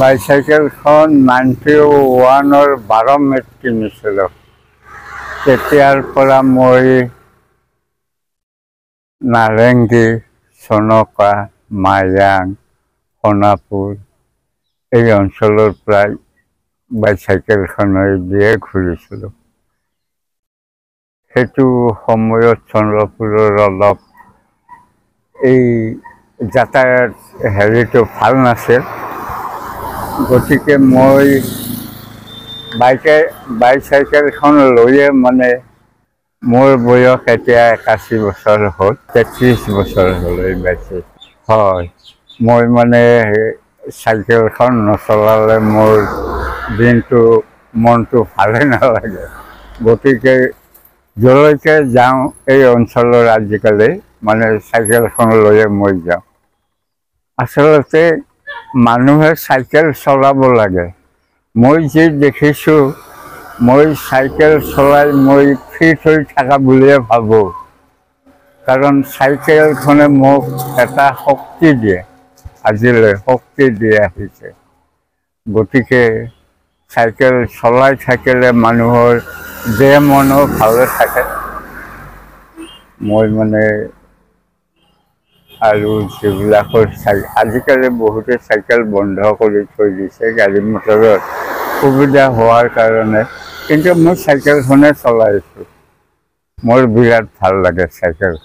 বাইচাইকেলখন 91-ৰ 12 মে'ত কিনিছিলোঁ। তেতিয়াৰ পৰা মই নাৰেংগী, চনকা, মায়াং, সোণাপুৰ এই অঞ্চলৰ প্ৰায় বাইচাইকেলখনেদিয়ে ঘূৰিছিলোঁ। সেইটো সময়ত চন্দ্ৰপুৰৰ অলপ এই যাতায়াত হেৰিটো ভাল নাছিল, গতিকে মই বাইচাইকেলখন লৈয়ে মানে মোৰ বয়স এতিয়া 81 বছৰ হ'ল, 33 বছৰ হ'ল এই বাইচাইকেল। হয়, মই মানে চাইকেলখন নচলালে মোৰ দিনটো মনটো ভালে নালাগে, গতিকে যলৈকে যাওঁ এই অঞ্চলৰ আজিকালি মানে চাইকেলখন লৈয়ে মই যাওঁ। আচলতে মানুহে চাইকেল চলাব লাগে। মই যি দেখিছোঁ, মই চাইকেল চলাই মই ফিট হৈ থকা বুলিয়ে ভাবোঁ, কাৰণ চাইকেলখনে মোক এটা শক্তি দিয়ে, আজিলৈ শক্তি দি আহিছে। গতিকে চাইকেল চলাই থাকিলে মানুহৰ দেহ মনো ভালে থাকে। মই মানে আৰু যিবিলাকৰ আজিকালি বহুতে চাইকেল বন্ধ কৰি থৈ দিছে গাড়ী মটৰত সুবিধা হোৱাৰ কাৰণে, কিন্তু মই চাইকেলখনে চলাইছোঁ। মোৰ বিৰাট ভাল লাগে চাইকেল।